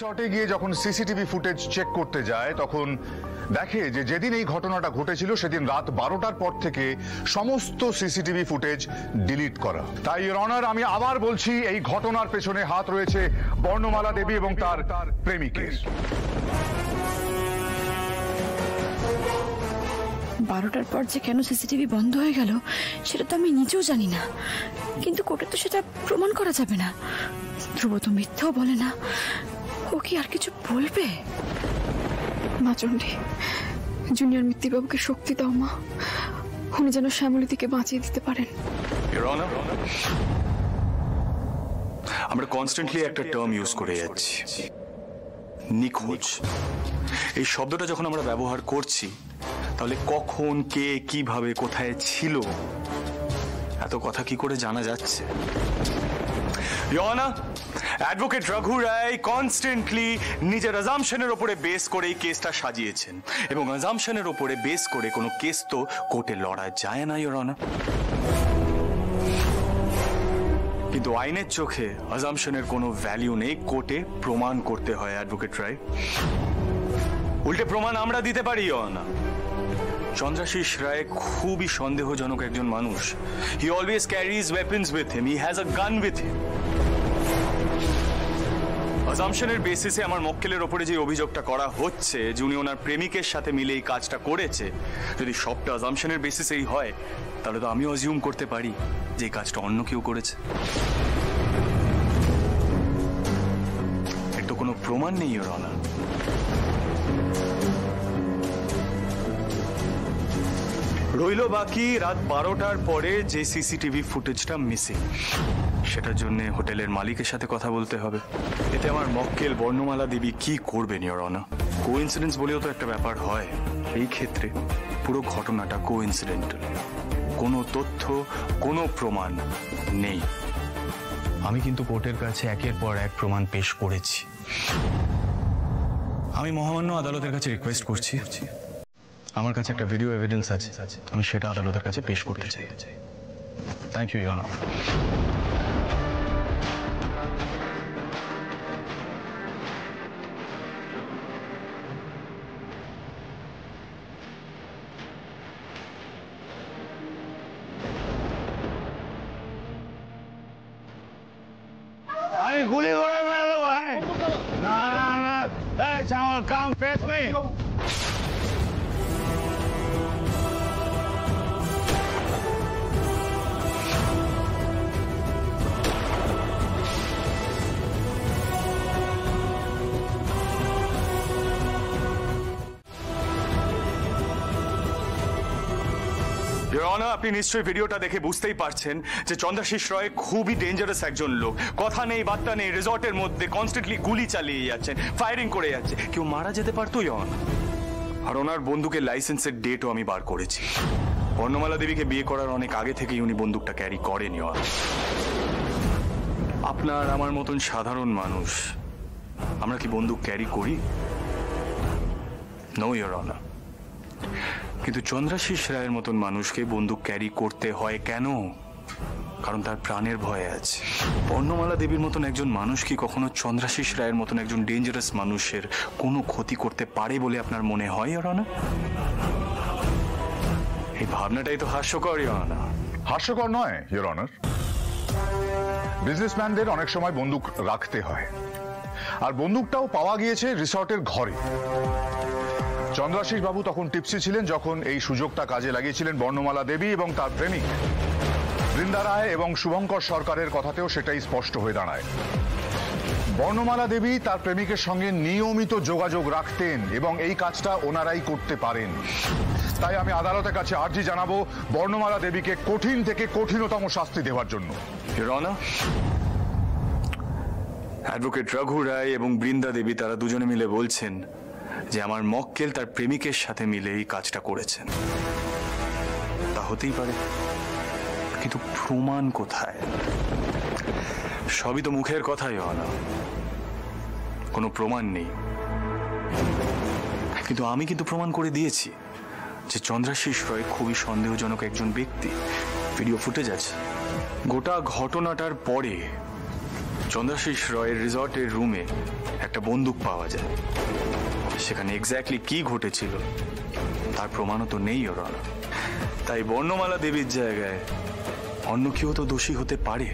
রিসর্টে গিয়ে যখন সিসিটিভি ফুটেজ চেক করতে যায় তখন দেখে যে যেদিন এই ঘটনাটা ঘটেছিল সেদিন রাত 12টার পর থেকে সমস্ত সিসিটিভি ফুটেজ ডিলিট করা। তাই ইওর অনার, আমি আবার বলছি, এই ঘটনার পেছনে হাত রয়েছে বর্ণমালা দেবী এবং তার প্রেমিকের। 12টার পর যে কেন সিসিটিভি বন্ধ হয়ে গেল সেটা তো আমি নিজেও জানি না, কিন্তু কোর্টে তো সেটা প্রমাণ করা যাবে না। ধ্রুব তো মিথ্যাও বলে না, ও কি আর কিছু বলবে? মা চণ্ডী, জুনিয়র মিত্তিবাবুকে শক্তি দাও মা, উনি যেন শ্যামলীদিকে বাঁচিয়ে দিতে পারেন। আমরা কনস্ট্যান্টলি একটা টার্ম ইউজ করে যাচ্ছি, নিখোঁজ। এই শব্দটা যখন আমরা ব্যবহার করছি তাহলে কখন, কে, কিভাবে, কোথায় ছিল, এত কথা কি করে জানা যাচ্ছে? অ্যাডভোকেট রঘু রায় কনস্ট্যান্টলি নিজের অ্যাজাম্পশনের উপরে বেস করে এই কেসটা সাজিয়েছেন, এবং অ্যাজাম্পশনের উপরে বেস করে কোনো কেস তো কোর্টে লড়া যায় না, ইওর অনার। কিন্তু আইনের চোখে অ্যাজাম্পশনের কোনো ভ্যালিউ নেই, কোর্টে প্রমাণ করতে হয় অ্যাডভোকেট রায়। উল্টে প্রমাণ আমরা দিতে পারি, ইওর অনার। চন্দ্রাশিস রায় খুবই সন্দেহজনক একজন মানুষ। He always carries weapons with him, he has a gun with হিম। অ্যাজাম্পশনের বেসিসে আমার মক্কেলের ওপরে যে অভিযোগটা করা হচ্ছে যে উনি ওনার প্রেমিকের সাথে মিলে এই কাজটা করেছে, যদি সবটা অ্যাজাম্পশনের বেসিসেই হয় তাহলে তো আমিও অ্যাজিউম করতে পারি যে এই কাজটা অন্য কেউ করেছে। এর তো কোনো প্রমাণ নেই, ইওর অনার। রইল বাকি রাত 12টার পরে যে সিসিটিভি ফুটেজটা মিসিং, সেটার জন্য হোটেলের মালিকের সাথে কথা বলতে হবে। এতে আমার মক্কেল বর্ণমালা দেবী কি করবেন, ইওর অনার? কোইন্সিডেন্স বলেও তো একটা ব্যাপার হয়। এই ক্ষেত্রে পুরো ঘটনাটা কোইন্সিডেন্টাল, কোনো তথ্য, কোনো প্রমাণ নেই। আমি কিন্তু কোর্টের কাছে একের পর এক প্রমাণ পেশ করেছি। আমি মহামান্য আদালতের কাছে রিকোয়েস্ট করছি, আমার কাছে একটা ভিডিও এভিডেন্স আছে, আমি সেটা আদালতের কাছে পেশ করতে চাই। Thank you, your honour. আমি গুলি করে মেরে ভাই। না না না, এই চামাল, come face me. Your honour, আপনি নিশ্চয়ই ভিডিওটা দেখে বুঝতেই পারছেন যে চন্দ্রাশিস রয় খুবই ডেঞ্জারাস একজন লোক। কথা নেই, বার্তা নেই, রিসর্টের মধ্যে কনস্ট্যান্টলি গুলি চালিয়ে যাচ্ছেন, ফায়ারিং করে যাচ্ছে। কেউ মারা যেতে পারতো, ইওর অনার। আর ওনার বন্দুকের লাইসেন্সের ডেটও আমি বার করেছি। বর্ণমালা দেবীকে বিয়ে করার অনেক আগে থেকেই উনি বন্দুকটা ক্যারি করেন, ইওর অনার। আপনার আমার মতন সাধারণ মানুষ আমরা কি বন্দুক ক্যারি করি? No, your honour. কিন্তু চন্দ্রাশিস রায়ের মতন মানুষকে বন্দুক ক্যারি করতে হয় কেন? কারণ তার প্রাণের ভয় আছে। বর্ণমালা দেবীর মতন একজন মানুষ কি কখনো চন্দ্রাশিস রায়ের মতন একজন ডেঞ্জারাস মানুষের কোনো ক্ষতি করতে পারে বলে আপনার মনে হয়, ইওর অনার? এই ভাবনাটাই তো হাস্যকর, ইওর অনার। হাস্যকর নয়, ইওর অনার। বিজনেসম্যানদের অনেক সময় বন্দুক রাখতে হয়, আর বন্দুকটাও পাওয়া গিয়েছে রিসর্টের ঘরে। চন্দ্রাশিস বাবু তখন টিপসি ছিলেন যখন এই সুযোগটা কাজে লাগিয়েছিলেন বর্ণমালা দেবী এবং তার প্রেমিক বৃন্দা রায়, এবং শুভঙ্কর সরকারের কথাতেও সেটাই স্পষ্ট হয়ে দাঁড়ায়। বর্ণমালা দেবী তার প্রেমিকের সঙ্গে নিয়মিত যোগাযোগ রাখতেন এবং এই কাজটা ওনারাই করতে পারেন। তাই আমি আদালতের কাছে আর্জি জানাবো বর্ণমালা দেবীকে কঠিন থেকে কঠিনতম শাস্তি দেওয়ার জন্য। ইওর অনার, অ্যাডভোকেট রঘু রায় এবং বৃন্দা দেবী তারা দুজনে মিলে বলছেন যে আমার মক্কেল তার প্রেমিকের সাথে মিলে এই কাজটা করেছেন। তা হতেই পারে, কিন্তু প্রমাণ কোথায়? সবই তো মুখের কথাই, না কোনো প্রমাণ নেই। কিন্তু আমি কিন্তু প্রমাণ করে দিয়েছি যে চন্দ্রাশিস রয় খুবই সন্দেহজনক একজন ব্যক্তি। ভিডিও ফুটেজ আছে। গোটা ঘটনাটার পরে চন্দ্রাশিস রয়ের রিসর্টের রুমে একটা বন্দুক পাওয়া যায়। সেখানে এক্স্যাক্টলি কি ঘটেছিল তার প্রমাণও তো নেই ওর অনার। তাই বর্ণমালা দেবীর জায়গায় অন্য কেউ তো দোষী হতে পারে।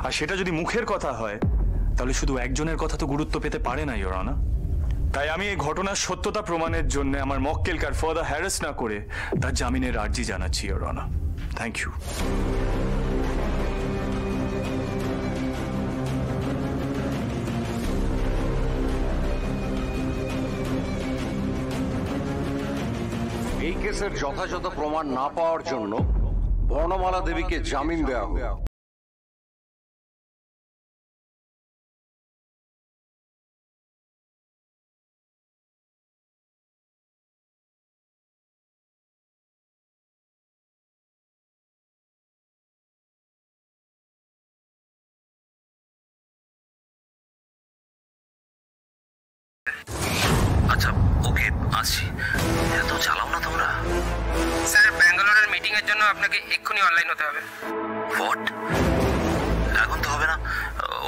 আর সেটা যদি মুখের কথা হয় তাহলে শুধু একজনের কথা তো গুরুত্ব পেতে পারে না ইওর অনার। তাই আমি এই ঘটনার সত্যতা প্রমাণের জন্য আমার মক্কেলকে আর ফার্দার হ্যারাস না করে তার জামিনের আর্জি জানাচ্ছি ইওর অনার। Thank you. এই কেসের যথাযথ প্রমাণ না পাওয়ার জন্য বর্ণমালা দেবীকে জামিন দেওয়া হলো। আচ্ছা ওকে আসছি। এত চালাও না তোমরা। স্যার ব্যাঙ্গালোরের মিটিং এর জন্য আপনাকে এক্ষুনি অনলাইন হতে হবে। হোয়াট? এখন তো হবে না,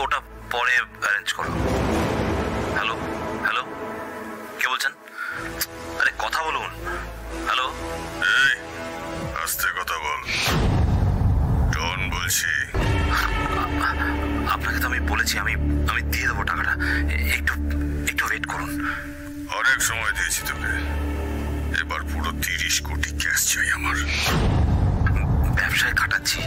ওটা পরে অ্যারেঞ্জ করো। হ্যালো হ্যালো, কে বলছেন? আরে কথা বলুন। হ্যালো, এই আস্তে কথা বল। ডন বলছি। আপনাকে তো আমি বলেছি আমি দিয়ে দেবো টাকাটা, একটু ওয়েট করুন। অনেক সময় দিয়েছি তোকে, এবার পুরো 30 কোটি ক্যাশ চাই আমার। ব্যবসায় কাটাচ্ছি,